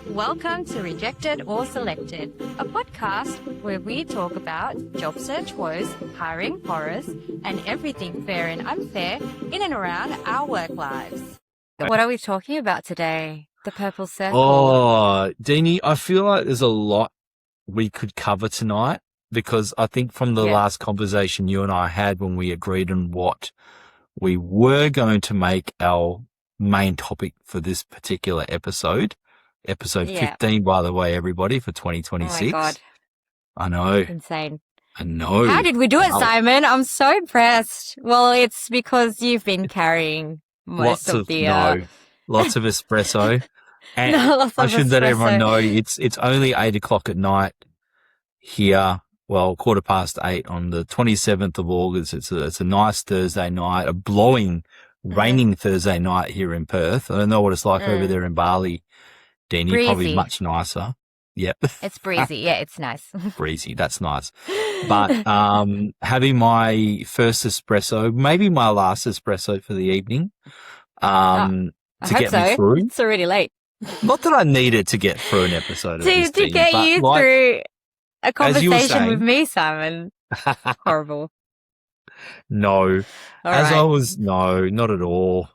Welcome to Rejected or Selected, a podcast where we talk about job search woes, hiring horrors, and everything fair and unfair in and around our work lives. What are we talking about today? The purple circle. Oh, Deany, I feel like there's a lot we could cover tonight because I think from the last conversation you and I had when we agreed on what we were going to make our main topic for this particular episode 15, by the way, everybody, for 2026. Oh my God. I know. Insane. I know. How did we do it, Simon? I'm so impressed. Well, it's because you've been carrying lots of espresso. And I should let everyone know it's only 8 o'clock at night here. Well, 8:15 on the 27th of August. It's a nice Thursday night, a blowing, raining Thursday night here in Perth. I don't know what it's like over there in Bali, Deany. Breezy. Probably much nicer. Yep. It's breezy. Yeah, it's nice. Breezy. That's nice. But having my first espresso, maybe my last espresso for the evening, to get me through. It's already late. Not that I need it to get through an episode of this to thing, get but you like, through a conversation with saying, me, Simon. Horrible. No. No, not at all.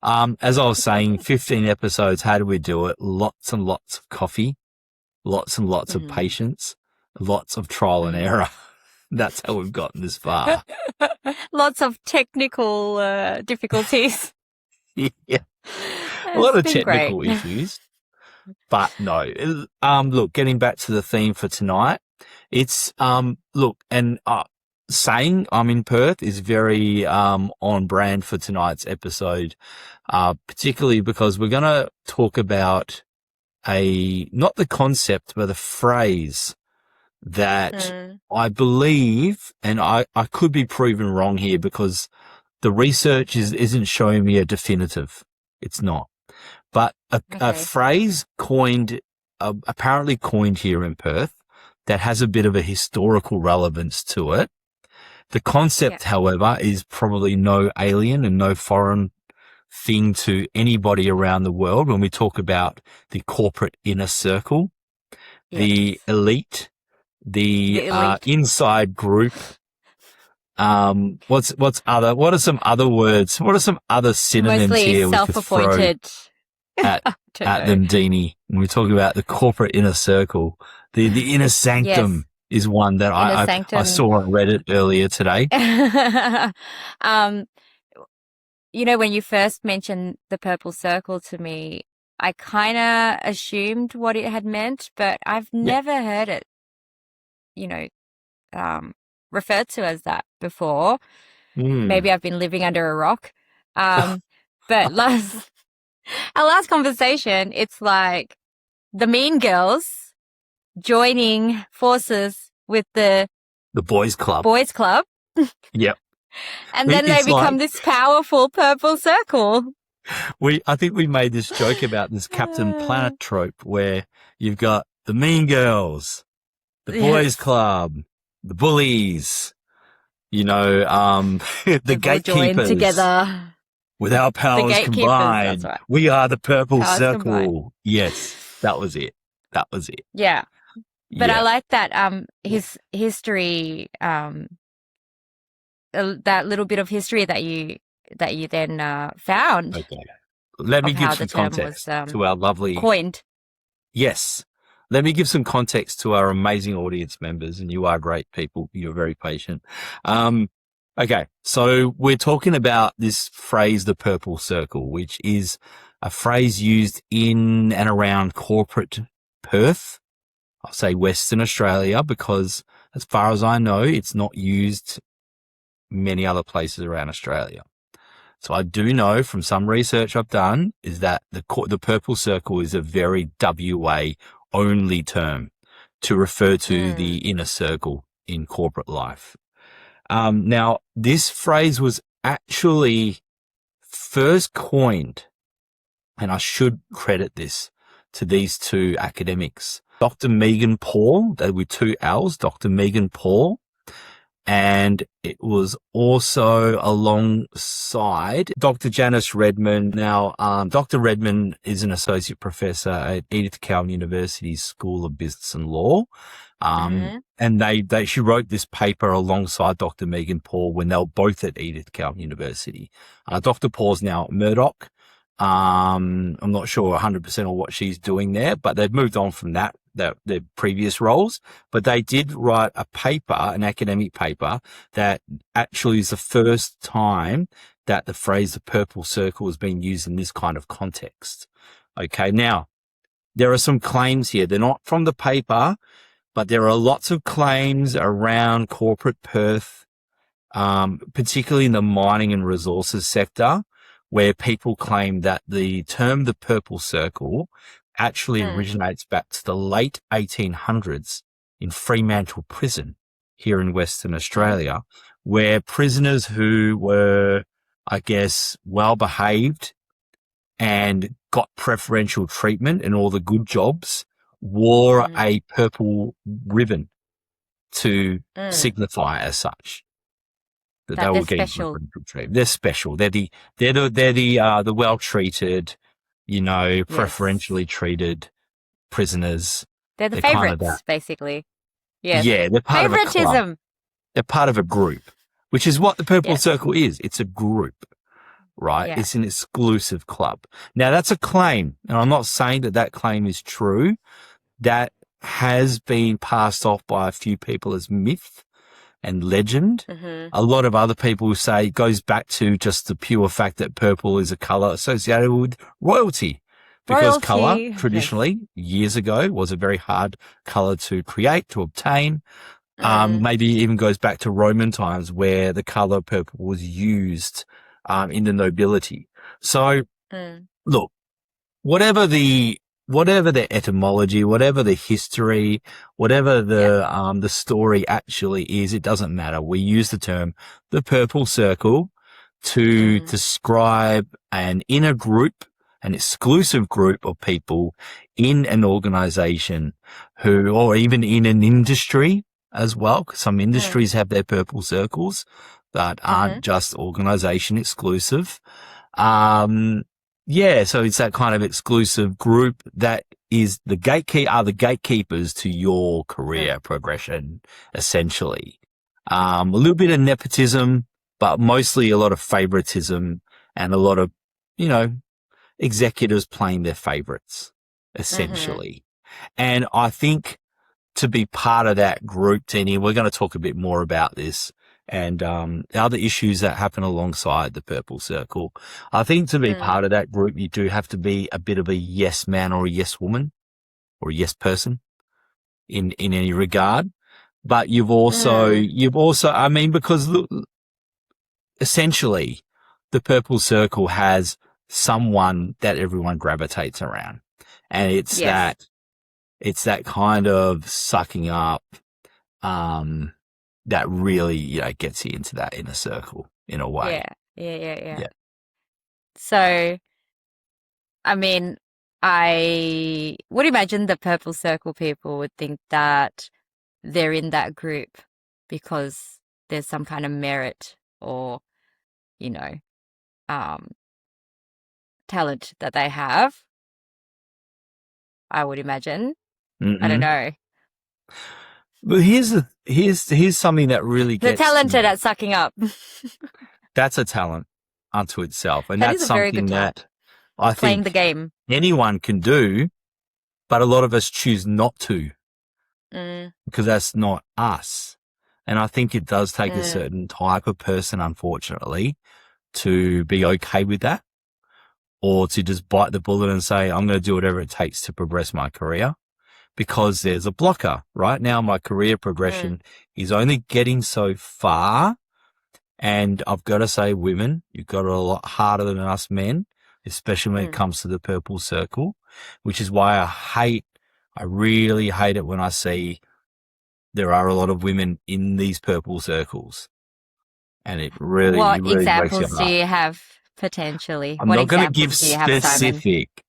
As I was saying, 15 episodes, how do we do it? Lots and lots of coffee, lots and lots of patience, lots of trial and error. That's how we've gotten this far. Lots of technical difficulties. Yeah. A lot of technical issues. But no. Look, getting back to the theme for tonight, it's saying I'm in Perth is very on brand for tonight's episode, particularly because we're going to talk about not the concept, but a phrase that I believe, and I could be proven wrong here because the research isn't showing me a definitive. It's not. But a phrase apparently coined here in Perth that has a bit of a historical relevance to it. The concept, however, is probably no alien and no foreign thing to anybody around the world when we talk about the corporate inner circle, the elite, the inside group. What are some other words? What are some other synonyms Mostly here self-appointed. we could throw at them, Deany? When we talk about the corporate inner circle, the inner sanctum is one that I saw on Reddit earlier today. When you first mentioned the purple circle to me, I kind of assumed what it had meant, but I've never heard it, referred to as that before. Maybe I've been living under a rock. But our last conversation, it's like the mean girls joining forces with the boys club. Yep. And then they become this powerful purple circle. I think we made this joke about this Captain Planet trope where you've got the mean girls, the boys club, the bullies, the gatekeepers together. with our powers combined. Right. We are the purple circle. Combined. Yes, that was it. Yeah. But I like that his history, that little bit of history that you then found. Okay. Let me give some context to our lovely coined. Yes. Let me give some context to our amazing audience members, and you are great people. You're very patient. Okay. So we're talking about this phrase, the purple circle, which is a phrase used in and around corporate Perth. I'll say Western Australia because as far as I know, it's not used many other places around Australia. So I do know from some research I've done is that the purple circle is a very WA only term to refer to the inner circle in corporate life. Now, this phrase was actually first coined, and I should credit this to these two academics, Dr. Megan Paul, with two L's, Dr. Megan Paul, And it was also alongside Dr. Janice Redmond. Now, Dr. Redmond is an associate professor at Edith Cowan University's School of Business and Law. And she wrote this paper alongside Dr. Megan Paul when they were both at Edith Cowan University. Dr. Paul's now at Murdoch. I'm not sure 100% of what she's doing there, but they've moved on from their previous roles. But they did write a paper, an academic paper, that actually is the first time that the phrase the purple circle has been used in this kind of context. Okay. Now, there are some claims here. They're not from the paper, but there are lots of claims around corporate Perth, particularly in the mining and resources sector, where people claim that the term the purple circle actually originates back to the late 1800s in Fremantle Prison here in Western Australia, where prisoners who were, I guess, well behaved and got preferential treatment and all the good jobs wore a purple ribbon to signify as such that they were getting preferential treatment. They're special. They're the well treated, preferentially treated prisoners. They're the favorites, basically. Yes. Yeah, they're part of a club. They're part of a group, which is what the Purple Circle is. It's a group, right? Yeah. It's an exclusive club. Now, that's a claim, and I'm not saying that claim is true. That has been passed off by a few people as myth and legend. A lot of other people say it goes back to just the pure fact that purple is a color associated with royalty. Because color, traditionally, years ago, was a very hard color to create, to obtain. Maybe even goes back to Roman times where the color purple was used in the nobility. So, look, whatever the etymology, whatever the history, whatever the story actually is, it doesn't matter. We use the term the purple circle to describe an inner group, an exclusive group of people in an organization or even in an industry as well, because some industries have their purple circles that aren't just organization exclusive. So it's that kind of exclusive group that is the gatekeepers to your career progression, essentially. A little bit of nepotism, but mostly a lot of favoritism and a lot of, executives playing their favorites, essentially. And I think to be part of that group, Deany, we're going to talk a bit more about this and other issues that happen alongside the purple circle. I think to be part of that group, you do have to be a bit of a yes man or a yes woman or a yes person in any regard. But you've also, because essentially the purple circle has someone that everyone gravitates around. And it's that kind of sucking up, that really, gets you into that inner circle in a way. Yeah. So, I mean, I would imagine the purple circle people would think that they're in that group because there's some kind of merit or, talent that they have. I would imagine. I don't know. But here's something that really gets they're talented at sucking up. That's a talent unto itself, and that's something that I think playing the game anyone can do, but a lot of us choose not to because that's not us. And I think it does take a certain type of person, unfortunately, to be okay with that, or to just bite the bullet and say, I'm going to do whatever it takes to progress my career. Because there's a blocker. Right now, my career progression is only getting so far. And I've got to say, women, you've got it a lot harder than us men, especially when it comes to the purple circle, which is why I really hate it when I see there are a lot of women in these purple circles. And it really, what really examples do you have potentially? I'm not going to give specific.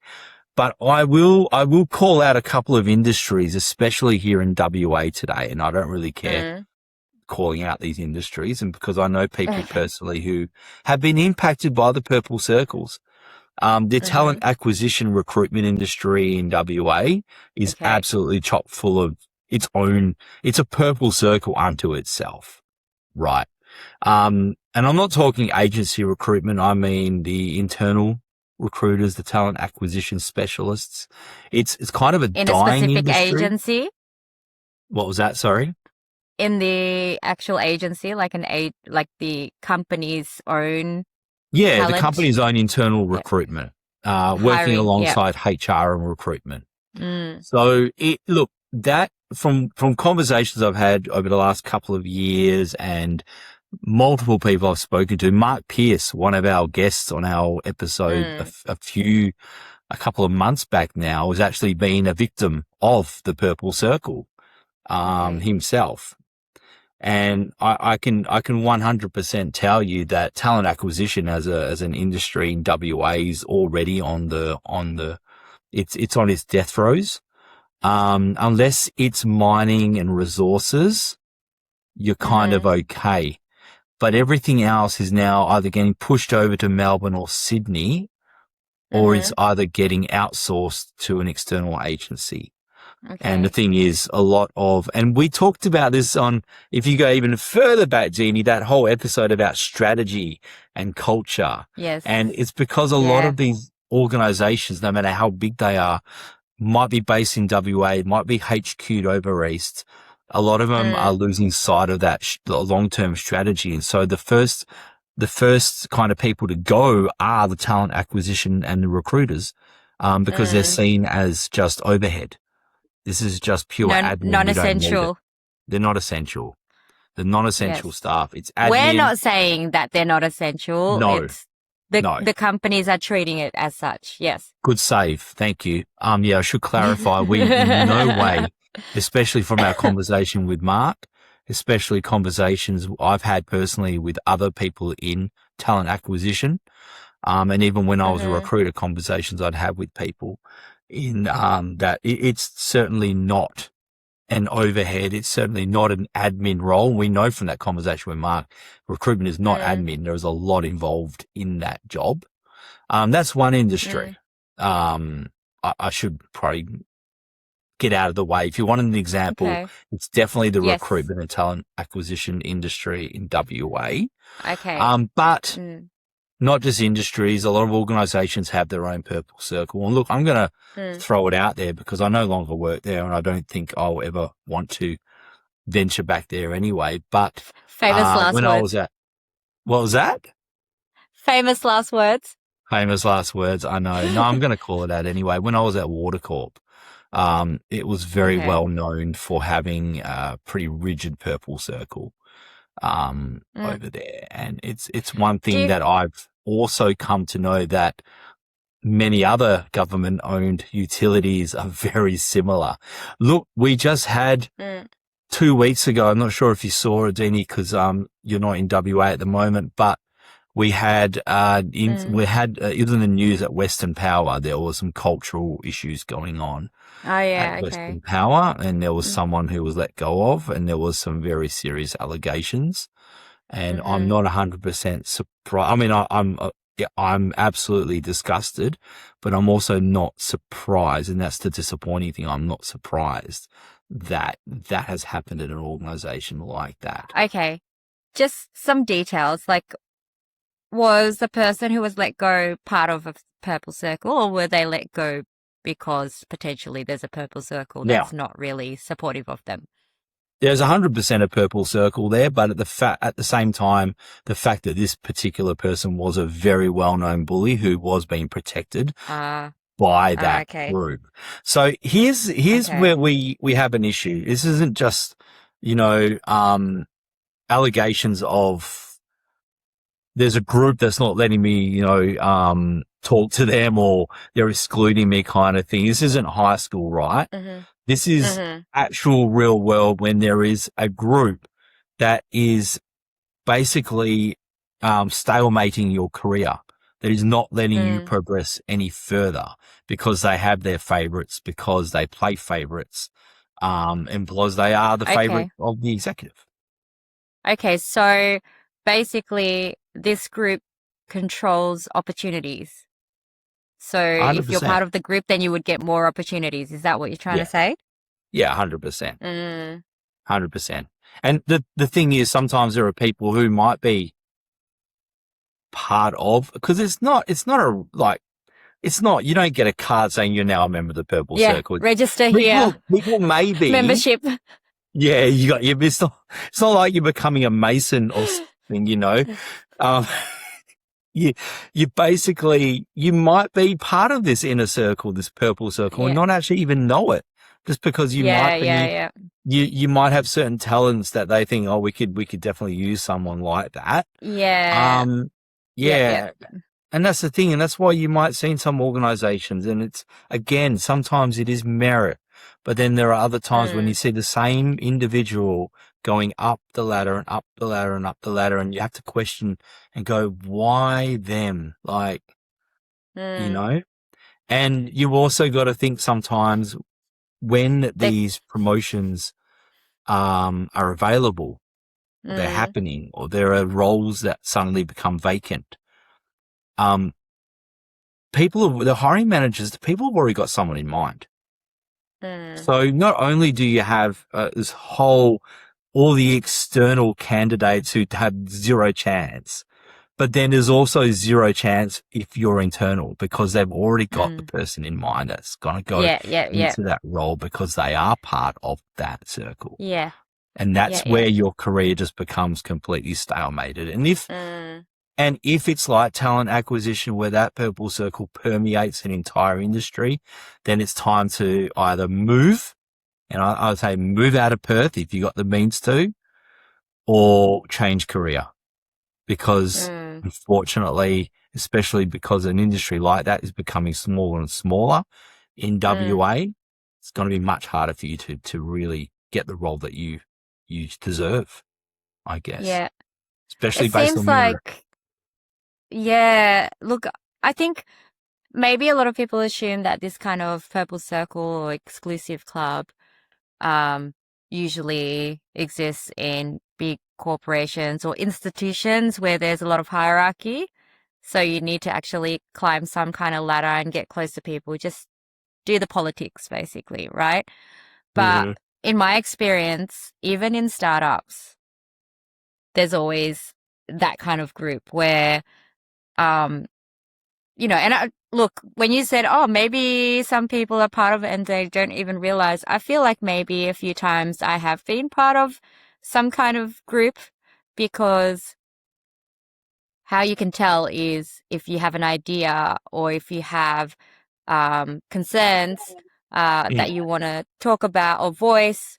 But I will call out a couple of industries, especially here in WA today, and I don't really care calling out these industries and because I know people personally who have been impacted by the purple circles. The talent acquisition recruitment industry in WA is absolutely chock full of its own. It's a purple circle unto itself, right? And I'm not talking agency recruitment. I mean the internal recruiters, the talent acquisition specialists. It's kind of a In a dying specific industry. agency? What was that? Sorry. In the actual agency, like like the company's own Yeah, the talent? company's own internal recruitment, working Hiring, alongside HR and recruitment. Mm. So look, that from conversations I've had over the last couple of years and multiple people I've spoken to, Mark Pierce, one of our guests on our episode a couple of months back now, has actually been a victim of the purple circle, himself. And I can 100% tell you that talent acquisition as an industry in WA is already it's on its death throes. Unless it's mining and resources, you're kind of okay. But everything else is now either getting pushed over to Melbourne or Sydney, or it's either getting outsourced to an external agency. And the thing is, and we talked about this if you go even further back, Deany, that whole episode about strategy and culture. Yes. And it's because a lot of these organizations, no matter how big they are, might be based in WA, might be HQ'd over East. A lot of them are losing sight of that long-term strategy. And so the first kind of people to go are the talent acquisition and the recruiters, because they're seen as just overhead. This is just pure admin. Non-essential. They're not essential. The non-essential staff. It's admin. We're not saying that they're not essential. No. The companies are treating it as such. Yes. Good save. Thank you. I should clarify. We in no way, especially from our conversation with Mark, especially conversations I've had personally with other people in talent acquisition. And even when I was a recruiter, conversations I'd have with people in, that it's certainly not an overhead. It's certainly not an admin role. We know from that conversation with Mark, recruitment is not admin. There is a lot involved in that job. That's one industry. I should probably get out of the way. If you want an example, it's definitely the recruitment and talent acquisition industry in WA. But not just industries. A lot of organizations have their own purple circle. And look, I'm going to throw it out there because I no longer work there and I don't think I'll ever want to venture back there anyway. But famous last when words. I was at, what was that? Famous last words. Famous last words. I know. No, I'm going to call it that anyway. When I was at Watercorp, it was very well known for having a pretty rigid purple circle over there. And it's one thing that I've also come to know that many other government owned utilities are very similar. Look, we just had 2 weeks ago, I'm not sure if you saw it, Deany, because you're not in WA at the moment, but we had it was in the news at Western Power. There was some cultural issues going on at Western Power, and there was someone who was let go of, and there was some very serious allegations. And I'm not 100% surprised. I mean, I'm absolutely disgusted, but I'm also not surprised, and that's the disappointing thing. I'm not surprised that that has happened in an organization like that. Okay, just some details. Like, was the person who was let go part of a purple circle, or were they let go because potentially there's a purple circle that's not really supportive of them? There's 100% a purple circle there, but at the same time, the fact that this particular person was a very well-known bully who was being protected by that group. So here's where we have an issue. This isn't just, allegations of there's a group that's not letting me, talk to them or they're excluding me kind of thing. This isn't high school, right? This is actual real world when there is a group that is basically stalemating your career, that is not letting you progress any further because they have their favorites, because they play favorites, and because they are the favorite of the executive. Okay, so basically this group controls opportunities. So if you're 100%. part of the group, then you would get more opportunities. Is that what you're trying to Yeah. say? Yeah, 100%. Mm. 100%. And the thing is, sometimes there are people who might be part of, because it's not, you don't get a card saying you're now a member of the Purple Yeah, Circle. register here. People may be, Membership. yeah, it's not like you're becoming a Mason or something, you know. Um, you, you might be part of this inner circle, this Purple Circle, and Yeah. not actually even know it, just because Yeah, yeah. you might have certain talents that they think, oh, we could definitely use someone like that. Yeah. Um, Yeah, yeah. yeah. And that's the thing. And that's why you might see in some organizations, and it's, again, sometimes it is merit, but then there are other times when you Mm. see the same individual going up the ladder and up the ladder and up the ladder, and you have to question and go, why them? Like, you Mm. know, and you also got to think sometimes when They, these promotions, are available, they're mm. happening, or there are roles that suddenly become vacant. Um, the hiring managers, the people have already got someone in mind. Mm. So not only do you have all the external candidates who have zero chance, but then there's also zero chance if you're internal, because they've already got the Mm. person in mind that's going to go Yeah, yeah, yeah. into that role because they are part of that circle. Yeah. And Yeah, that's yeah. where your career just becomes completely stalemated. Mm. And if it's like talent acquisition where that purple circle permeates an entire industry, then it's time to either move, and I would say move out of Perth if you got the means to, or change career. Because Mm. unfortunately, especially because an industry like that is becoming smaller and smaller in Mm. WA, it's going to be much harder for you to really get the role that you deserve, I guess, Yeah. It especially based seems on your, like, yeah, look, I think maybe a lot of people assume that this kind of purple circle or exclusive club um, usually exists in big corporations or institutions where there's a lot of hierarchy. So you need to actually climb some kind of ladder and get close to people, just do the politics basically, right? But Mhm. in my experience, even in startups, there's always that kind of group where, um, and look, when you said, oh, maybe some people are part of it and they don't even realize, I feel like maybe a few times I have been part of some kind of group, because how you can tell is if you have an idea or if you have concerns that you want to talk about or voice,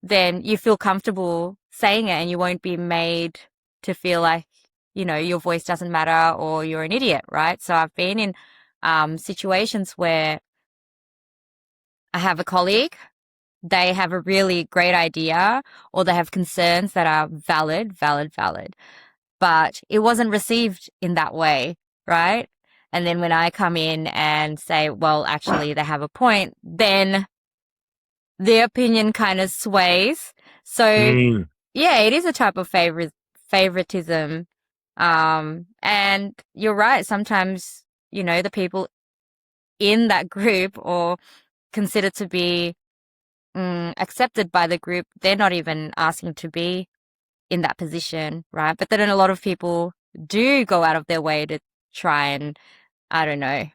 then you feel comfortable saying it and you won't be made to feel like, your voice doesn't matter or you're an idiot, right? So I've been in situations where I have a colleague, they have a really great idea or they have concerns that are valid, valid, valid, but it wasn't received in that way, right? And then when I come in and say, well, actually, they have a point, then the opinion kind of sways. So, Mm. yeah, it is a type of favoritism. And you're right. Sometimes, the people in that group or considered to be accepted by the group, they're not even asking to be in that position, right? But then a lot of people do go out of their way to try and, I don't know,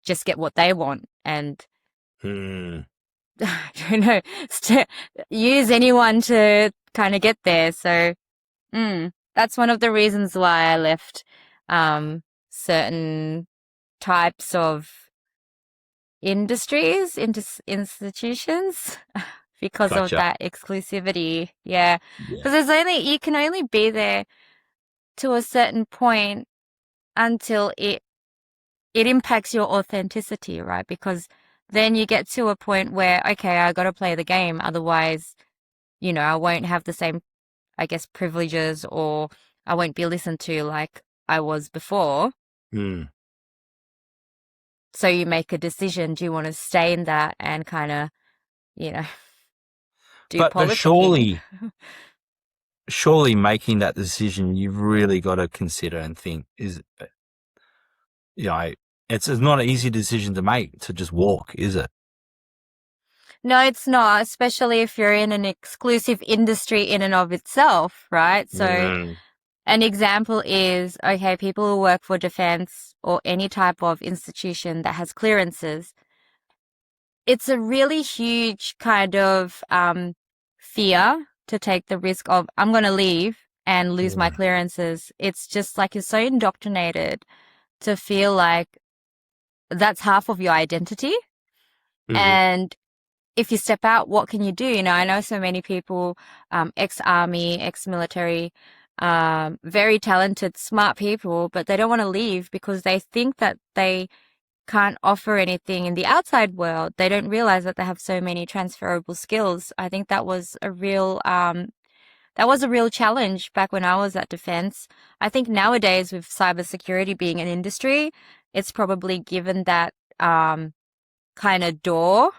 just get what they want and Mm. I don't know, use anyone to kind of get there. So that's one of the reasons why I left certain types of institutions because of Gotcha. that exclusivity. Yeah. Yeah. Because you can only be there to a certain point until it impacts your authenticity, right? Because then you get to a point where, okay, I got to play the game. Otherwise, I won't have the same, I guess, privileges, or I won't be listened to like I was before. Mm. So you make a decision. Do you want to stay in that and kind of, you know, do But politicking? surely making that decision, you've really got to consider and think, it's not an easy decision to make to just walk, is it? No, it's not, especially if you're in an exclusive industry in and of itself, right? So Mm, an example is, okay, people who work for defense or any type of institution that has clearances, it's a really huge kind of fear to take the risk of, I'm going to leave and lose my mm, clearances. It's just like you're so indoctrinated to feel like that's half of your identity. mhm, And if you step out, what can you do? You know, I know so many people, ex-army, ex-military, very talented, smart people, but they don't want to leave because they think that they can't offer anything in the outside world. They don't realize that they have so many transferable skills. I think that was a real challenge back when I was at defense. I think nowadays with cybersecurity being an industry, it's probably given that kind of door,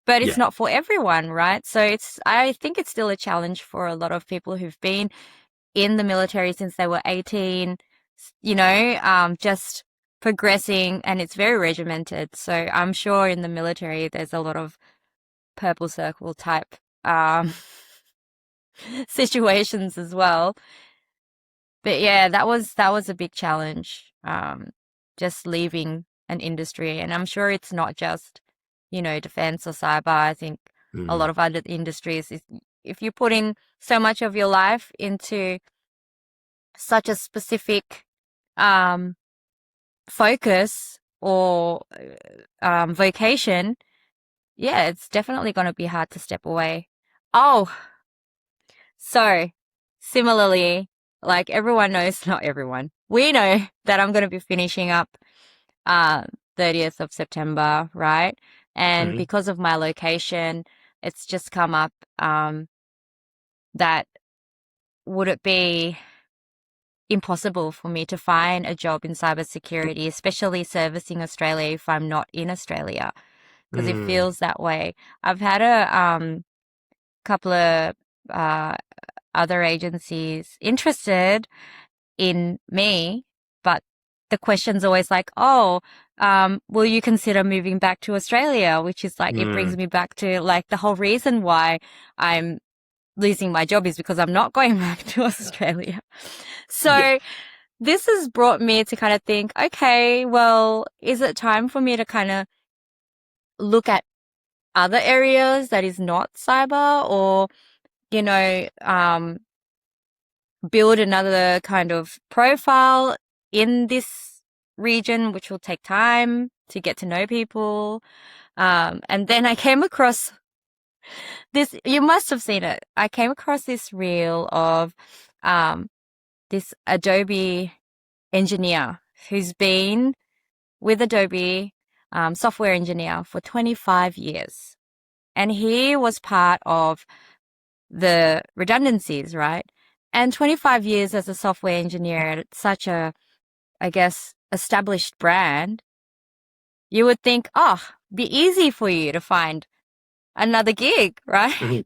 but it's yeah. not for everyone, right? So I think it's still a challenge for a lot of people who've been in the military since they were 18, just progressing, and it's very regimented. So I'm sure in the military there's a lot of purple circle type situations as well. But yeah, that was a big challenge. Just leaving an industry, and I'm sure it's not just, defense or cyber. I think a Mm, lot of other industries, if you put in so much of your life into such a specific um, focus or vocation, yeah, it's definitely going to be hard to step away. Oh, so similarly, like everyone knows, not everyone, we know that I'm going to be finishing up uh, 30th of September, right? And mhm, because of my location, it's just come up that would it be impossible for me to find a job in cybersecurity, especially servicing Australia if I'm not in Australia, because it mm, feels that way. I've had a couple of uh, other agencies interested in me, but the question's always like, oh, will you consider moving back to Australia? Which is like, it brings mm, me back to like the whole reason why I'm losing my job is because I'm not going back to Australia. yeah. So this has brought me to kind of think, okay, well, is it time for me to kind of look at other areas that is not cyber, or, you know, build another kind of profile in this region, which will take time to get to know people. And then I came across this, you must have seen it. I came across this reel of um, this Adobe engineer who's been with Adobe, software engineer for 25 years. And he was part of the redundancies, right? And 25 years as a software engineer at such a, I guess, established brand, you would think, oh, be easy for you to find another gig, right? Mhm.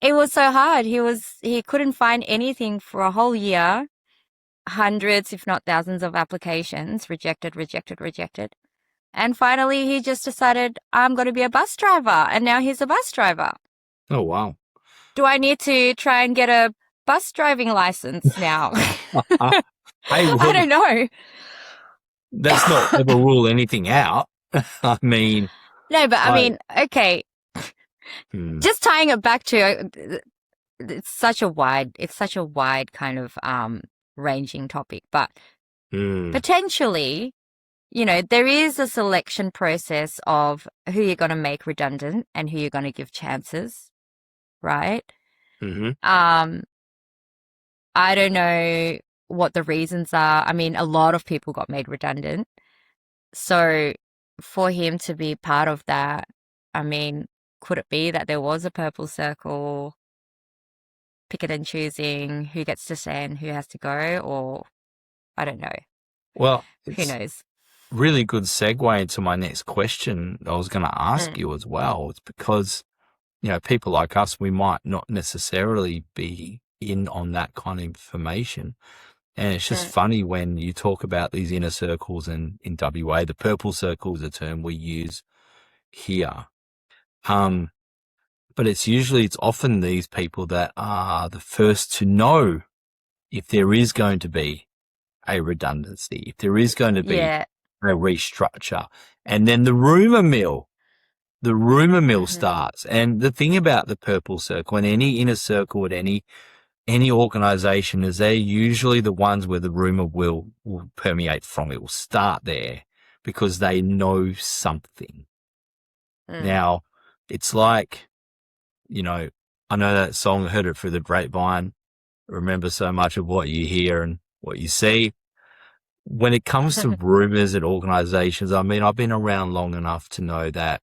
It was so hard. He couldn't find anything for a whole year, hundreds, if not thousands of applications, rejected, rejected, rejected. And finally, he just decided, I'm going to be a bus driver. And now he's a bus driver. Oh, wow. Do I need to try and get a bus driving license now? Hey, I well, don't know. that's not ever rule anything out. I mean, No, but I I, mean, okay, mm, just tying it back to it's such a wide kind of ranging topic, but mm, potentially, there is a selection process of who you're going to make redundant and who you're going to give chances, right? mhm. Um, I don't know what the reasons are. I mean, a lot of people got made redundant. So for him to be part of that, I mean, could it be that there was a purple circle, picking and choosing who gets to stay and who has to go? Or I don't know. Well, Who it's knows? really good segue into my next question I was going to ask Mm. you as well. It's because, people like us, we might not necessarily be in on that kind of information. And it's just funny when you talk about these inner circles, and in WA, the purple circle is a term we use here. But it's often these people that are the first to know if there is going to be a redundancy, if there is going to be a restructure. And then the rumor mill starts. And the thing about the purple circle and any inner circle at any organization is they're usually the ones where the rumor will permeate from. It will start there because they know something. Now, it's like, I know that song, I heard it through the grapevine, remember so much of what you hear and what you see. When it comes to rumors at organizations, I mean, I've been around long enough to know that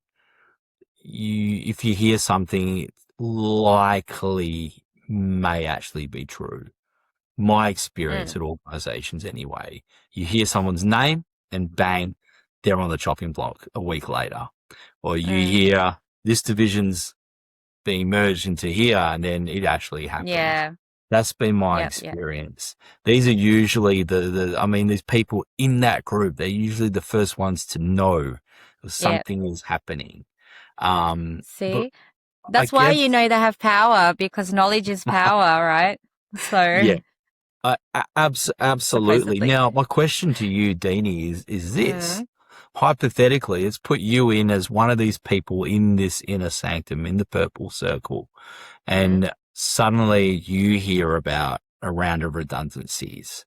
if you hear something, it likely may actually be true. My experience at organizations anyway, you hear someone's name and bang, they're on the chopping block a week later. Or you hear this division's being merged into here and then it actually happens. Yeah. That's been my experience. These are usually these people in that group, they're usually the first ones to know something is happening. See, that's why they have power, because knowledge is power, right? So yeah, absolutely. Supposedly. Now, my question to you, Deany, is this. Hypothetically, let's put you in as one of these people in this inner sanctum, in the purple circle, and suddenly you hear about a round of redundancies.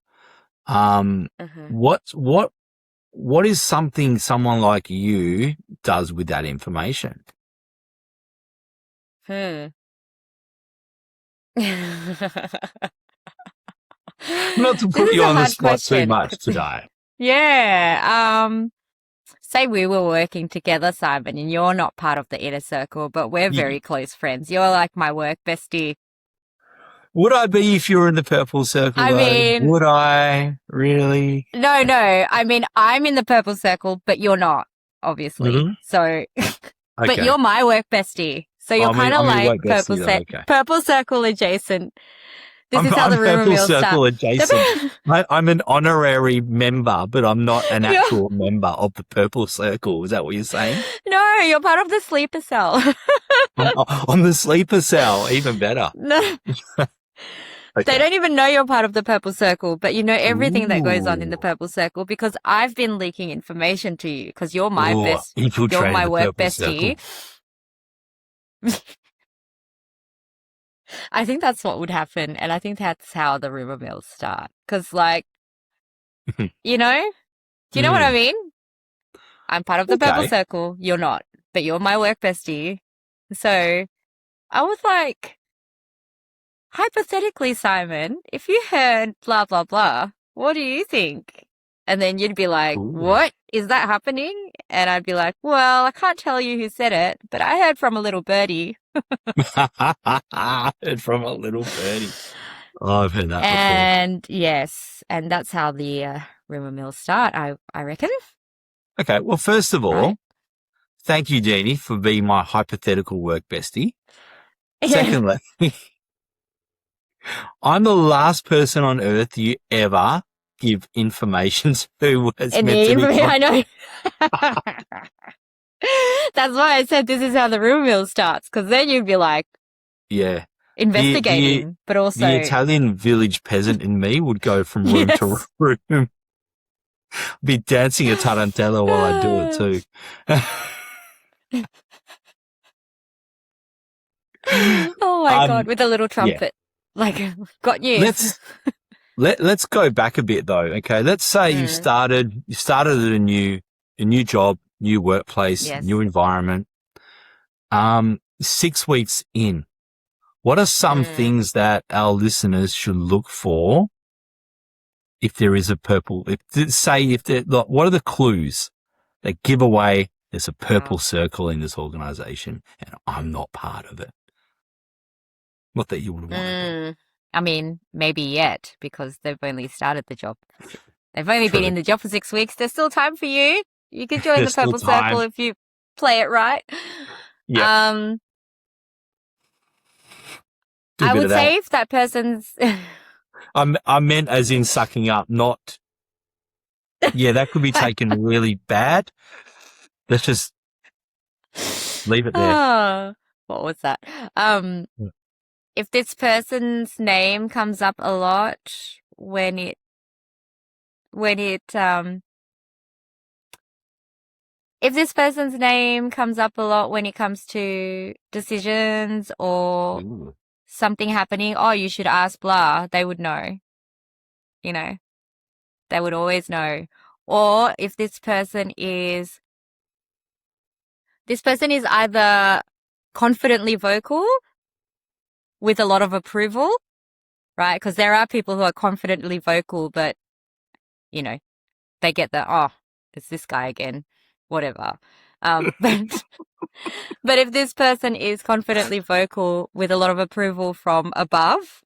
What is something someone like you does with that information? Not to put you on the spot too much today. Say we were working together, Simon, and you're not part of the inner circle, but we're very close friends. You're like my work bestie. Would I be if you were in the purple circle? Would I really? No. I mean, I'm in the purple circle, but you're not, obviously. So, but you're my work bestie. So you're kind of like purple circle adjacent. This is how the rumor mill starts. Adjacent. I'm an honorary member, but I'm not an actual member of the purple circle. Is that what you're saying? No, you're part of the sleeper cell. On the sleeper cell, even better. No. They don't even know you're part of the purple circle, but you know everything that goes on in the purple circle because I've been leaking information to you because you're my you're my work bestie. I think that's what would happen, and I think that's how the rumor mills start. Because, do you know what I mean? I'm part of the purple circle. You're not, but you're my work bestie. So I was like, hypothetically, Simon, if you heard blah, blah, blah, what do you think? And then you'd be like, what? Is that happening? And I'd be like, well, I can't tell you who said it, but I heard from a little birdie. Heard from a little birdie. Oh, I've heard that before. And yes, and that's how the rumor mills start, I reckon. Okay, well, first of all, thank you, Deany, for being my hypothetical work bestie. Secondly, I'm the last person on earth you ever give information to. I know. That's why I said this is how the rumor mill starts, because then you'd be like, investigating, but also the Italian village peasant in me would go from room to room, be dancing a tarantella while I do it too. Oh my God, with a little trumpet. Like, got news. Let's go back a bit though. Okay. Let's say you started at a new job, new workplace, new environment. 6 weeks in, what are some things that our listeners should look for if there is a purple, what are the clues that give away there's a purple circle in this organization and I'm not part of it? Not that you would want to do. I mean, maybe yet, because they've only started the job. They've only been in the job for 6 weeks. There's still time for you. You can join the purple circle if you play it right. Yeah. Do a I bit would of that. say if that person's I meant as in sucking up, not. Yeah, that could be taken really bad. Let's just leave it there. oh, what was that? Um, Yeah. if this person's name comes up a lot when it if this person's name comes up a lot when it comes to decisions or Ooh. something happening, oh, you should ask blah, they would know. You know, they would always know. Or if this person is either confidently vocal with a lot of approval, right? Because there are people who are confidently vocal, but, you know, they get the, oh, it's this guy again, whatever. But if this person is confidently vocal with a lot of approval from above,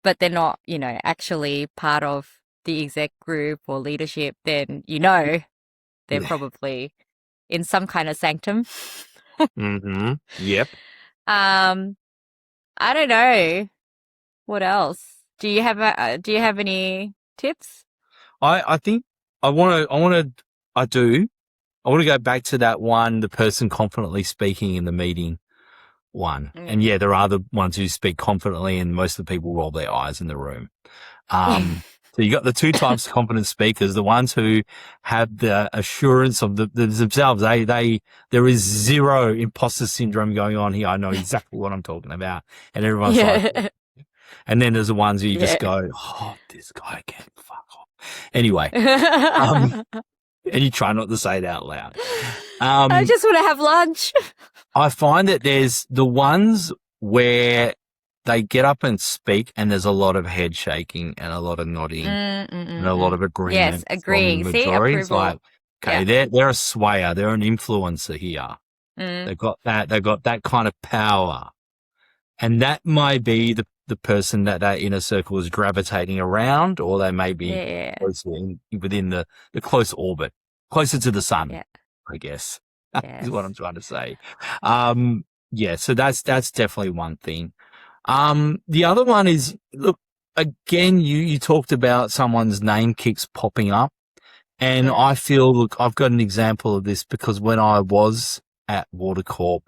but they're not, you know, actually part of the exec group or leadership, then, you know, they're Yeah. probably in some kind of sanctum. Mm-hmm. Yep. I don't know. What else? Do you have any tips? I think I do. I want to go back to that one, the person confidently speaking in the meeting one. And yeah, there are the ones who speak confidently and most of the people roll their eyes in the room. So you got the two types of confident speakers, the ones who have the assurance of themselves. There is zero imposter syndrome going on here. I know exactly what I'm talking about. And everyone's like, Yeah. and then there's the ones who you just Yeah. go, oh, this guy can fuck off. Anyway, and you try not to say it out loud. I just want to have lunch. I find that there's the ones where they get up and speak and there's a lot of head shaking and a lot of nodding and a lot of Yes, agreement from the agreeing. See, majority. It's like, approval. okay, Yeah. they're a swayer. They're an influencer here. Mm. They've got that kind of power. And that might be the person that inner circle is gravitating around, or they may be Yeah. within the close orbit, closer to the sun, Yeah. I guess, Yes. is what I'm trying to say. Yeah, so that's definitely one thing. The other one is, look, again, you talked about someone's name keeps popping up. And I feel, look, I've got an example of this because when I was at Watercorp,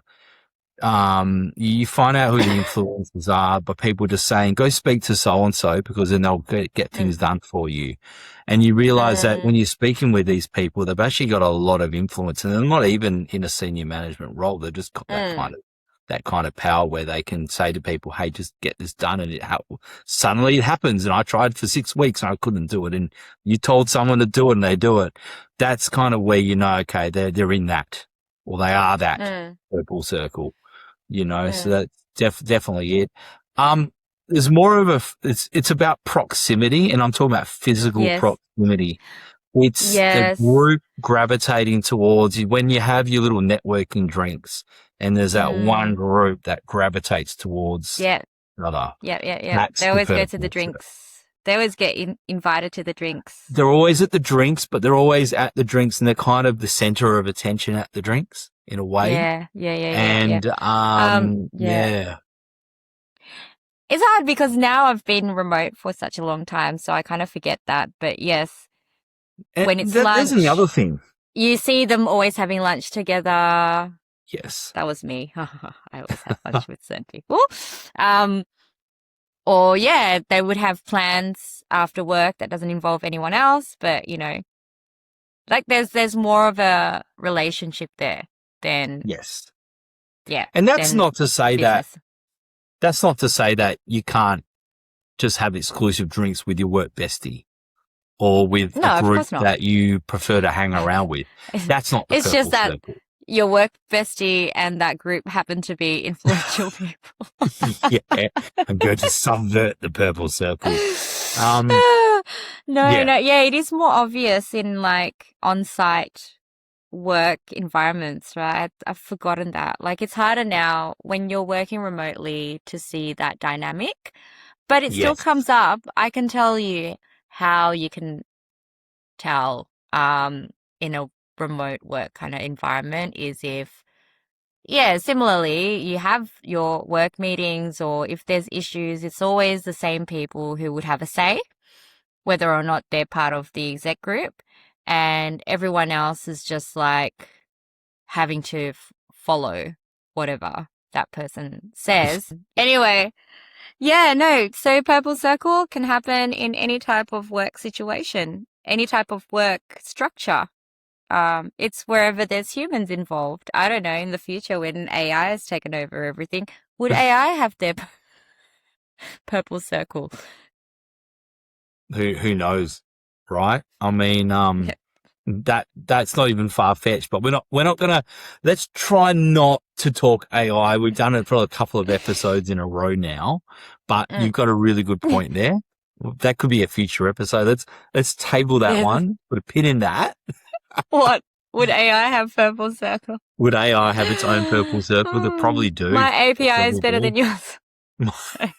you find out who the influencers are by people just saying, go speak to so-and-so because then they'll get things done for you. And you realize that when you're speaking with these people, they've actually got a lot of influence and they're not even in a senior management role. They've just got that kind of power where they can say to people, hey, just get this done. And suddenly it happens. And I tried for 6 weeks and I couldn't do it. And you told someone to do it and they do it. That's kind of where you know, okay, they're in that, or they are that purple circle. You know, so that's definitely it. There's more of it's about proximity, and I'm talking about physical proximity. It's the group gravitating towards you when you have your little networking drinks, and there's that one group that gravitates towards another. Yeah. They always go to the drinks. They always get invited to the drinks. They're always at the drinks, but they're always at the drinks, and they're kind of the center of attention at the drinks in a way. Yeah. And yeah. It's hard because now I've been remote for such a long time, so I kind of forget that. But yes, And when it's lunch, there's the other thing. You see them always having lunch together. Yes. That was me. I always have lunch with certain people. Or yeah, they would have plans after work that doesn't involve anyone else, but you know, like there's more of a relationship there than And that's than not to say business. that's not to say that you can't just have exclusive drinks with your work bestie or with a group that you prefer to hang around with. That's not the It's just that circle. Your work bestie and that group happen to be influential people. Yeah, I'm going to subvert the purple circle. Yeah, it is more obvious in like on-site work environments, right? I've forgotten that. Like it's harder now when you're working remotely to see that dynamic, but it still comes up. I can tell you how you can tell in a remote work kind of environment is if Yeah, similarly, you have your work meetings, or if there's issues, it's always the same people who would have a say, whether or not they're part of the exec group. And everyone else is just like having to follow whatever that person says. Anyway, yeah, no. So purple circle can happen in any type of work situation, any type of work structure. It's wherever there's humans involved. I don't know, in the future when AI has taken over everything, would AI have their purple circle? Who knows, right? I mean, Yeah. that's not even far fetched, but we're not gonna, let's try not to talk AI. We've done it for a couple of episodes in a row now, but you've got a really good point there. That could be a future episode. Let's table that Yes. one, put a pin in that. What? Would AI have purple circle? Would AI have its own purple circle? They probably do. My API is better Probably. than yours.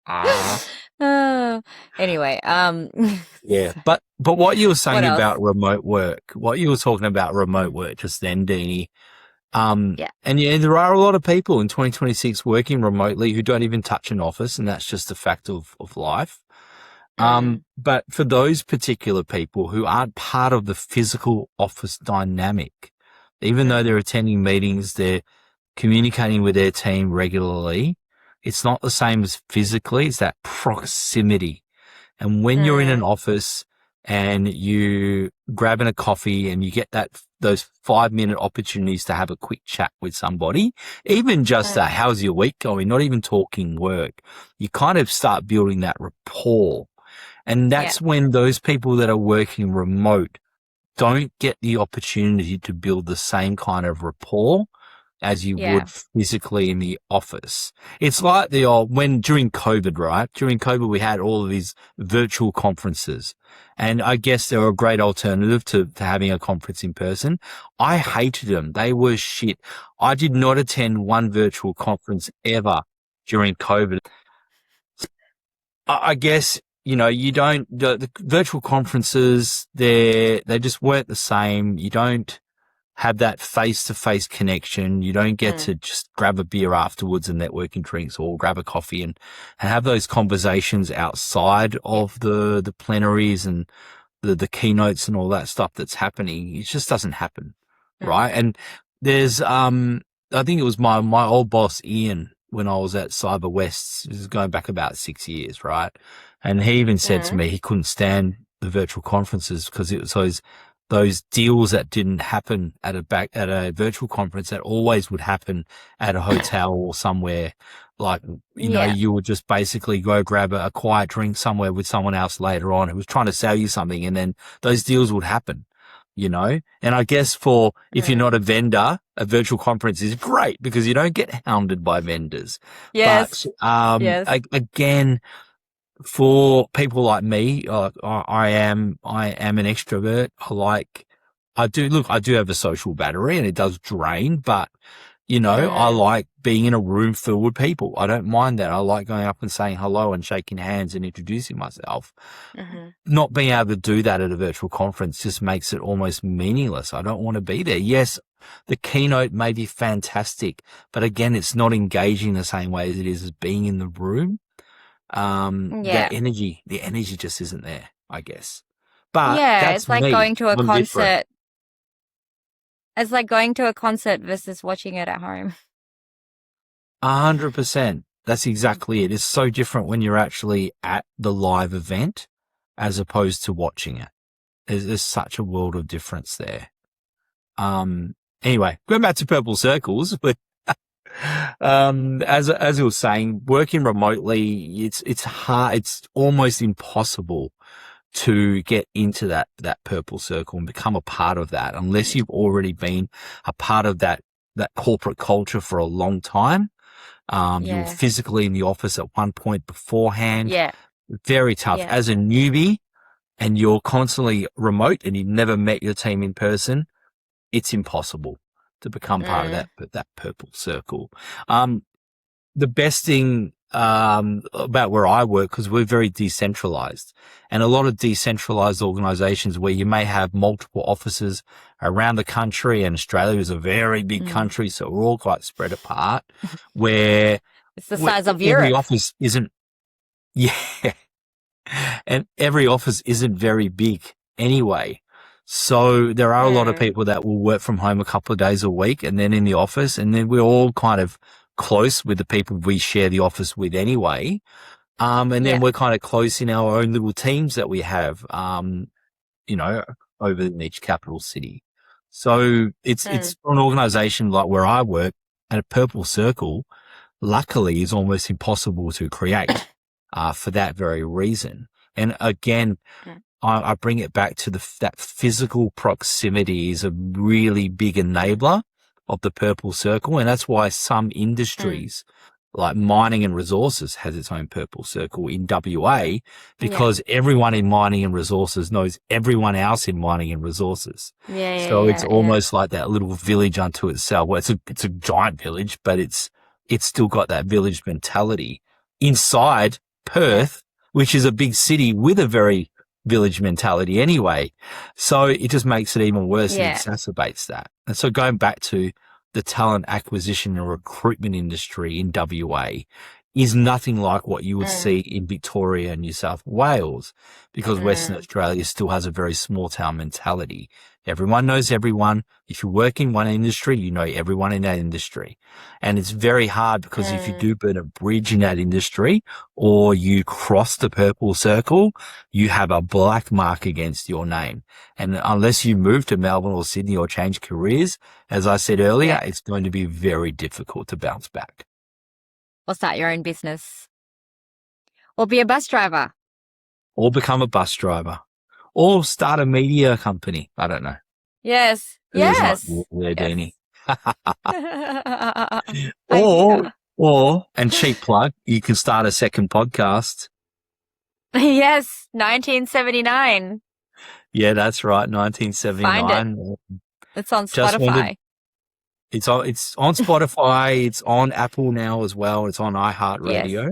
Ah. Anyway, Yeah, but what you were what saying else? about remote work, what you were talking about remote work just then, Deany, Yeah. and yeah, there are a lot of people in 2026 working remotely who don't even touch an office, and that's just a fact of life. But for those particular people who aren't part of the physical office dynamic, even though they're attending meetings, they're communicating with their team regularly, it's not the same as physically. It's that proximity. And when you're in an office and you grabbing a coffee and you get those 5-minute opportunities to have a quick chat with somebody, even just how's your week going, not even talking work, you kind of start building that rapport. And that's when those people that are working remote don't get the opportunity to build the same kind of rapport as you would physically in the office. It's like during COVID, right? During COVID, we had all of these virtual conferences, and I guess they were a great alternative to having a conference in person. I hated them. They were shit. I did not attend one virtual conference ever during COVID. I guess, the virtual conferences, they just weren't the same. You don't have that face-to-face connection. You don't get to just grab a beer afterwards and network and drinks, or grab a coffee and have those conversations outside of the plenaries and the keynotes and all that stuff that's happening. It just doesn't happen, right? And there's, I think it was my old boss, Ian, when I was at Cyber West, this is going back about 6 years, right? And he even said to me he couldn't stand the virtual conferences because it was those deals that didn't happen at a virtual conference that always would happen at a hotel or somewhere. Like, you would just basically go grab a quiet drink somewhere with someone else later on who was trying to sell you something, and then those deals would happen, And I guess if you're not a vendor, a virtual conference is great because you don't get hounded by vendors. Yes. But, again, for people like me, I am an extrovert. I do have a social battery and it does drain, but I like being in a room filled with people. I don't mind that. I like going up and saying hello and shaking hands and introducing myself. Not being able to do that at a virtual conference just makes it almost meaningless. I don't want to be there. Yes, the keynote may be fantastic, but again, it's not engaging the same way as it is as being in the room. The energy just isn't there, I guess. But that's it's like me. going to a I'm concert. different. It's like going to a concert versus watching it at home. 100%. That's exactly it. It's so different when you're actually at the live event as opposed to watching it. There's such a world of difference there. Anyway, going back to purple circles, but as I was saying, working remotely, it's hard. It's almost impossible to get into that purple circle and become a part of that unless you've already been a part of that corporate culture for a long time. You were physically in the office at one point beforehand. Yeah. Very tough. Yeah. As a newbie and you're constantly remote and you've never met your team in person, it's impossible to become part of that purple circle. The best thing about where I work, because we're very decentralized, and a lot of decentralized organizations where you may have multiple offices around the country, and Australia is a very big country. So we're all quite spread apart, where It's the size of every Europe. office isn't, yeah, and every office isn't very big anyway. So there are a lot of people that will work from home a couple of days a week and then in the office, and then we're all kind of close with the people we share the office with anyway. And then we're kind of close in our own little teams that we have, you know, over in each capital city. So it's for an organization like where I work, and a purple circle, luckily, is almost impossible to create, for that very reason. And again, I bring it back to that physical proximity is a really big enabler of the purple circle. And that's why some industries like mining and resources has its own purple circle in WA, because everyone in mining and resources knows everyone else in mining and resources. So it's almost like that little village unto itself. Well, it's a giant village, but it's still got that village mentality inside Perth, which is a big city with a very village mentality anyway. So it just makes it even worse and exacerbates that. And so going back to the talent acquisition and recruitment industry in WA is nothing like what you would see in Victoria and New South Wales, because Western Australia still has a very small town mentality. Everyone knows everyone. If you work in one industry, you know everyone in that industry. And it's very hard, because if you do burn a bridge in that industry or you cross the purple circle, you have a black mark against your name. And unless you move to Melbourne or Sydney or change careers, as I said earlier, it's going to be very difficult to bounce back. Or start your own business. Or be a bus driver. Or become a bus driver. Or start a media company. I don't know. Yes. Deany. Or, and cheap plug, you can start a second podcast. Yes, 1979. Yeah, that's right, 1979. Find it. It's on Spotify. It's on Spotify. It's on Apple now as well. It's on iHeartRadio.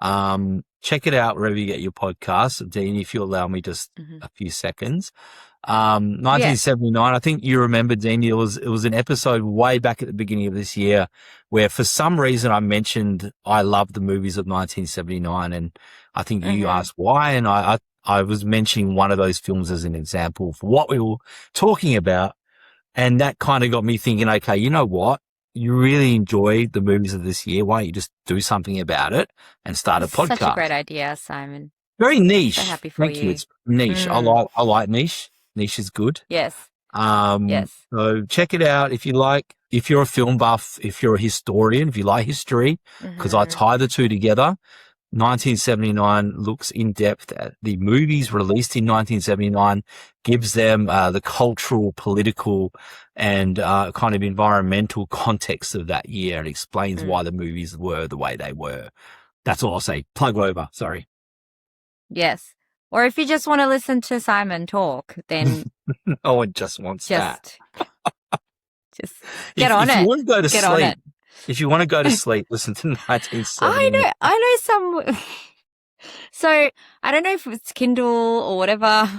Yes. Check it out wherever you get your podcasts. Dean, if you allow me just a few seconds. 1979, I think you remember, Dean, it was an episode way back at the beginning of this year where for some reason I mentioned I love the movies of 1979, and I think you asked why, and I was mentioning one of those films as an example for what we were talking about. And that kind of got me thinking, okay, you know what? You really enjoy the movies of this year. Why don't you just do something about it and start a podcast? Such a great idea, Simon. Very niche. So happy for you. Thank you. It's niche. I like niche. Niche is good. Yes. So check it out if you like. If you're a film buff, if you're a historian, if you like history, because I tie the two together. 1979 looks in depth at the movies released in 1979, gives them the cultural, political, and kind of environmental context of that year, and explains why the movies were the way they were. That's all I'll say. Plug over. Sorry. Yes. Or if you just want to listen to Simon talk, then no one just wants that. Just get on it. If you want to go to sleep, if you want to go to sleep, listen to 1970. I know some. So I don't know if it's Kindle or whatever,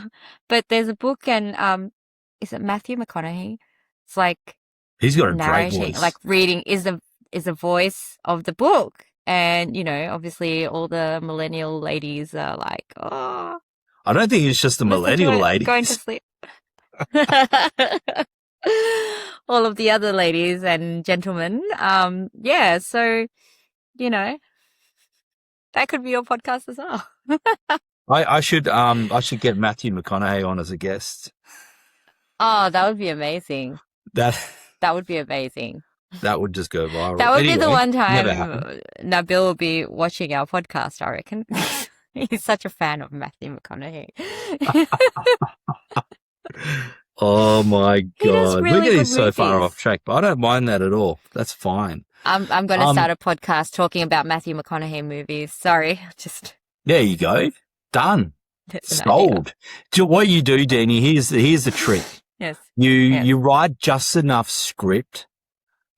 but there's a book, and is it Matthew McConaughey? It's like he's got a great voice. Like reading is the voice of the book, and you know, obviously, all the millennial ladies are like, oh. I don't think it's just the millennial ladies going to sleep. All of the other ladies and gentlemen. So, you know, that could be your podcast as well. I should get Matthew McConaughey on as a guest. Oh, that would be amazing. That would be amazing. That would just go viral. That would be the one time Nabil will be watching our podcast, I reckon. He's such a fan of Matthew McConaughey. Oh my God. We're getting so far off track, but I don't mind that at all. That's fine. I'm going to start a podcast talking about Matthew McConaughey movies. Sorry. There you go. Done. Sold. What you do, Deany, here's the trick. Yes. You write just enough script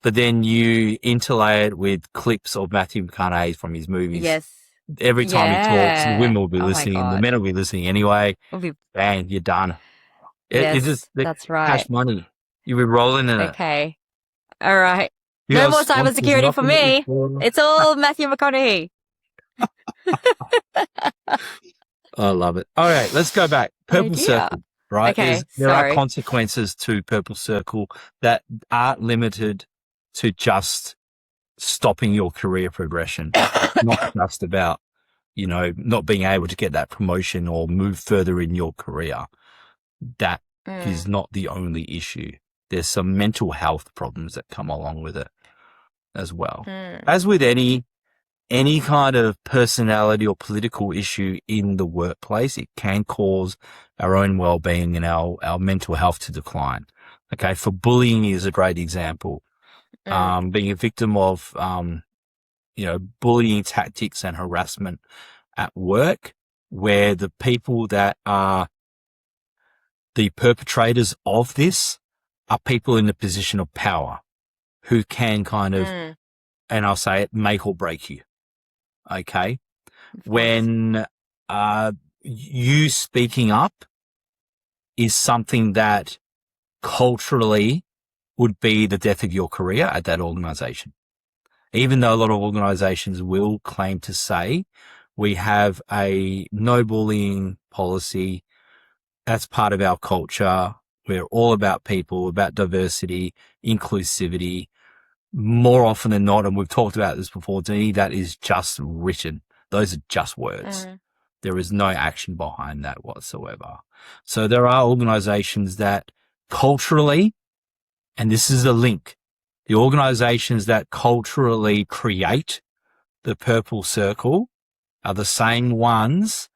but then you interlay it with clips of Matthew McConaughey from his movies. Yes. Every time he talks, the women will be Oh my listening, the God. men will be listening anyway. We'll be, Bang, you're done. It's just yes, that's right. cash money. You'll be rolling in it. Okay. All right. You No got more sponsors cybersecurity for knocking at me. your door. It's all Matthew McConaughey. I love it. All right, let's go back. Purple dear. circle, right? Okay, There are sorry. consequences to purple circle that aren't limited to just stopping your career progression. Not just about, not being able to get that promotion or move further in your career. That is not the only issue. There's some mental health problems that come along with it as well. As with any kind of personality or political issue in the workplace, it can cause our own well-being and our mental health to decline. Okay. For bullying is a great example. Being a victim of, bullying tactics and harassment at work, where the people that are the perpetrators of this are people in a position of power who can kind of, and I'll say it, make or break you. Okay. When you speaking up is something that culturally would be the death of your career at that organization. Even though a lot of organizations will claim to say we have a no bullying policy, that's part of our culture. We're all about people, about diversity, inclusivity. More often than not, and we've talked about this before, Deany, that is just written. Those are just words. There is no action behind that whatsoever. So there are organizations that culturally, and this is a link, the organizations that culturally create the purple circle are the same ones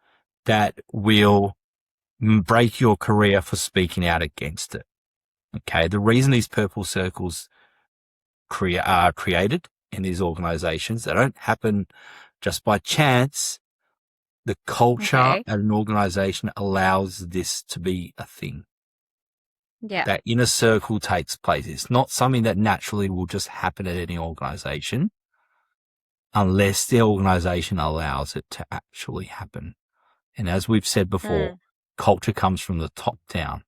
that will break your career for speaking out against it. Okay. The reason these purple circles are created in these organizations, they don't happen just by chance. The culture at an organization allows this to be a thing. Yeah. That inner circle takes place. It's not something that naturally will just happen at any organization unless the organization allows it to actually happen. And as we've said before, culture comes from the top down.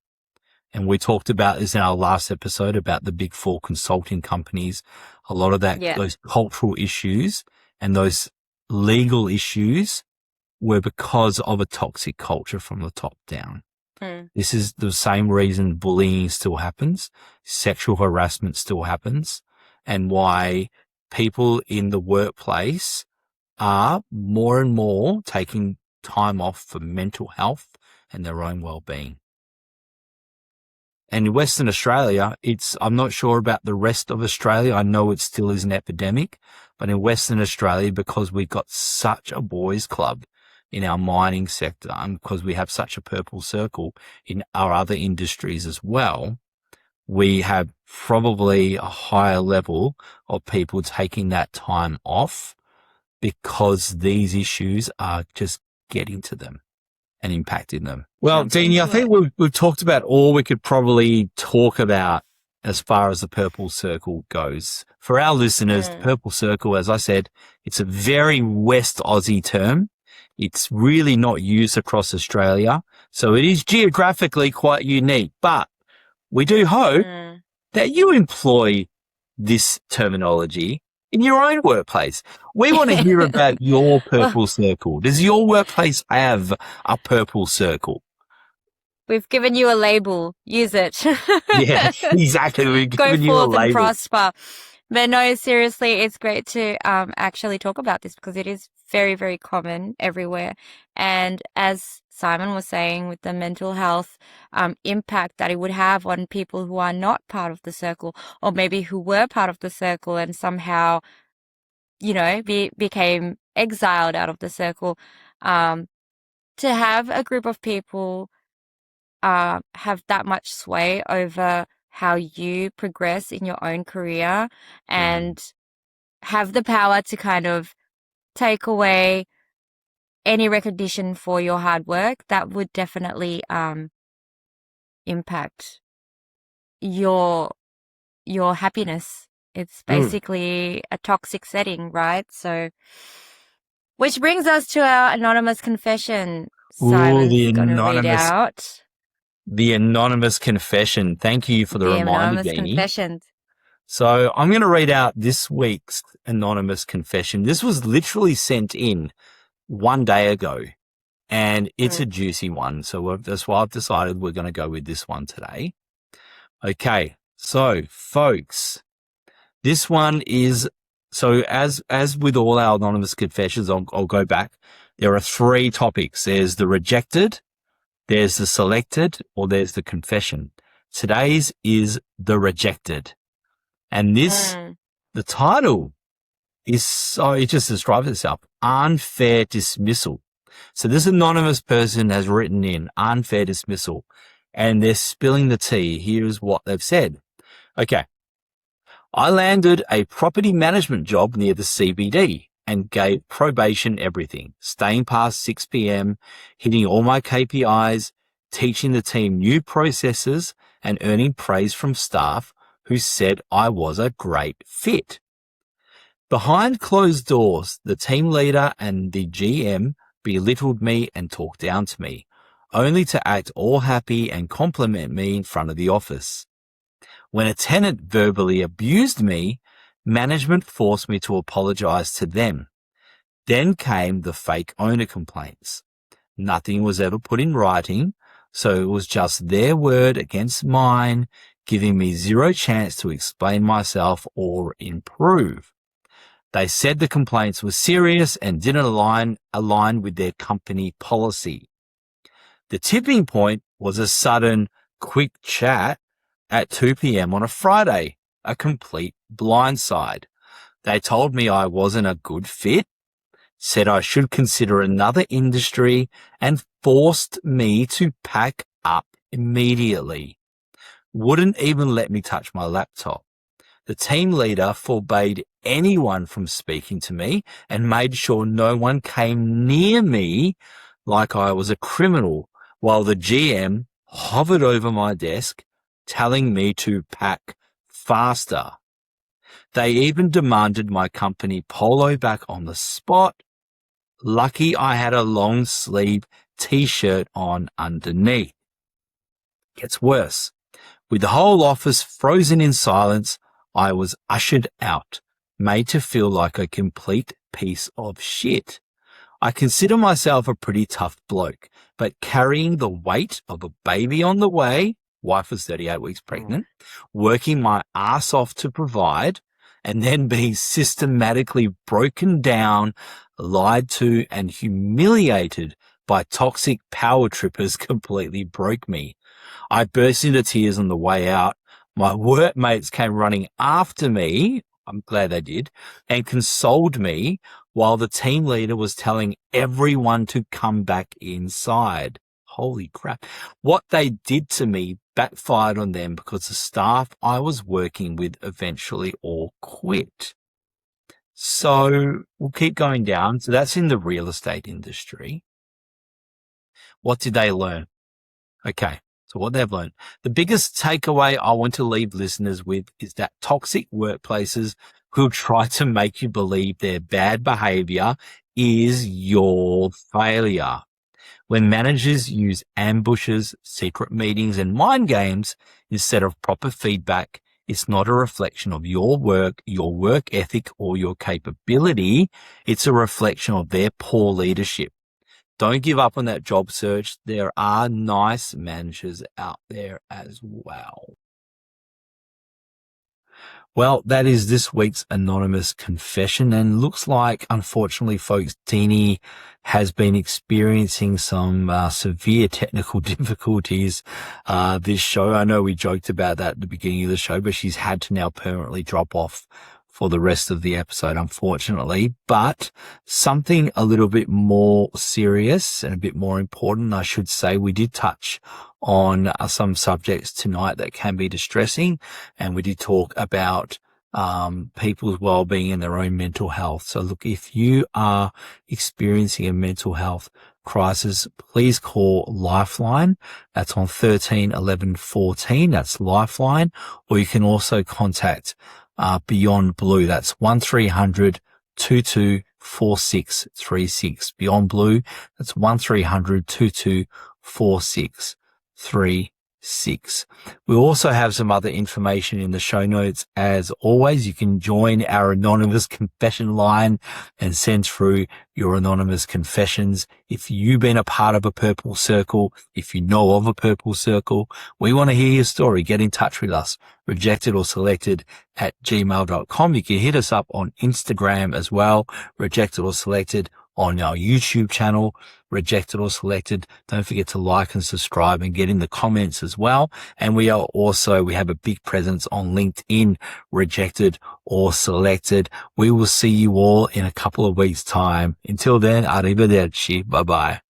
And we talked about this in our last episode about the big four consulting companies. A lot of that, those cultural issues and those legal issues were because of a toxic culture from the top down. This is the same reason bullying still happens, sexual harassment still happens, and why people in the workplace are more and more taking time off for mental health and their own well-being. And in Western Australia, I'm not sure about the rest of Australia. I know it still is an epidemic, but in Western Australia, because we've got such a boys' club in our mining sector and because we have such a purple circle in our other industries as well, we have probably a higher level of people taking that time off because these issues are just getting to them and impacting them. Well, Deany, I think we've talked about all we could probably talk about as far as the purple circle goes. For our listeners, the purple circle, as I said, it's a very West Aussie term. It's really not used across Australia. So it is geographically quite unique, but we do hope that you employ this terminology in your own workplace. We want to hear about your purple circle. Does your workplace have a purple circle? We've given you a label. Use it. Yeah, exactly. We've given you a label. Go forth and prosper. But no, seriously, it's great to actually talk about this because it is very, very common everywhere. And as Simon was saying, with the mental health impact that it would have on people who are not part of the circle, or maybe who were part of the circle and somehow, became exiled out of the circle, to have a group of people have that much sway over how you progress in your own career and have the power to kind of take away any recognition for your hard work, that would definitely impact your happiness It's basically a toxic setting, right? So, which brings us to our anonymous confession. Simon's going to read out the anonymous confession. Thank you for the reminder, anonymous Deany. confessions. So I'm going to read out this week's anonymous confession. This was literally sent in one day ago, and it's a juicy one. So that's why I've decided we're going to go with this one today. Okay. So folks, this one is, so as with all our anonymous confessions, I'll go back. There are 3 topics. There's the rejected, there's the selected, or there's the confession. Today's is the rejected. And this, the title is so, it just describes itself, unfair dismissal. So this anonymous person has written in unfair dismissal, and they're spilling the tea. Here's what they've said. Okay. I landed a property management job near the CBD and gave probation everything, staying past 6 p.m., hitting all my KPIs, teaching the team new processes, and earning praise from staff who said I was a great fit. Behind closed doors, the team leader and the GM belittled me and talked down to me, only to act all happy and compliment me in front of the office. When a tenant verbally abused me, management forced me to apologize to them. Then came the fake owner complaints. Nothing was ever put in writing, so it was just their word against mine, giving me zero chance to explain myself or improve. They said the complaints were serious and didn't align with their company policy. The tipping point was a sudden, quick chat at 2 p.m. on a Friday, a complete blindside. They told me I wasn't a good fit, said I should consider another industry, and forced me to pack up immediately. Wouldn't even let me touch my laptop. The team leader forbade anyone from speaking to me and made sure no one came near me like I was a criminal, while the GM hovered over my desk, telling me to pack faster. They even demanded my company polo back on the spot. Lucky I had a long sleeve t-shirt on underneath. Gets worse. With the whole office frozen in silence, I was ushered out, made to feel like a complete piece of shit. I consider myself a pretty tough bloke, but carrying the weight of a baby on the way, wife was 38 weeks pregnant, working my ass off to provide, and then being systematically broken down, lied to, and humiliated by toxic power trippers completely broke me. I burst into tears on the way out. My workmates came running after me, I'm glad they did, and consoled me while the team leader was telling everyone to come back inside. Holy crap. What they did to me backfired on them because the staff I was working with eventually all quit. So we'll keep going down. So that's in the real estate industry. What did they learn? Okay. So what they've learned. The biggest takeaway I want to leave listeners with is that toxic workplaces who try to make you believe their bad behavior is your failure. When managers use ambushes, secret meetings, and mind games instead of proper feedback, it's not a reflection of your work ethic, or your capability. It's a reflection of their poor leadership. Don't give up on that job search. There are nice managers out there as well. Well, that is this week's anonymous confession, and looks like, unfortunately, folks, Deany has been experiencing some severe technical difficulties this show. I know we joked about that at the beginning of the show, but she's had to now permanently drop off for the rest of the episode, unfortunately. But something a little bit more serious and a bit more important, I should say, we did touch on some subjects tonight that can be distressing, and we did talk about people's well-being and their own mental health. So look, if you are experiencing a mental health crisis, please call Lifeline. That's on 13 11 14. That's Lifeline. Or you can also contact Beyond Blue. That's 1300 22 4636. Beyond Blue. That's 1300 22 4636. We also have some other information in the show notes. As always, you can join our anonymous confession line and send through your anonymous confessions. If you've been a part of a purple circle, if you know of a purple circle, we want to hear your story. Get in touch with us, rejected or selected @gmail.com. You can hit us up on Instagram as well, rejected or selected, on our YouTube channel, Rejected or Selected. Don't forget to like and subscribe and get in the comments as well. And we have a big presence on LinkedIn, Rejected or Selected. We will see you all in a couple of weeks' time. Until then, arrivederci. Bye-bye.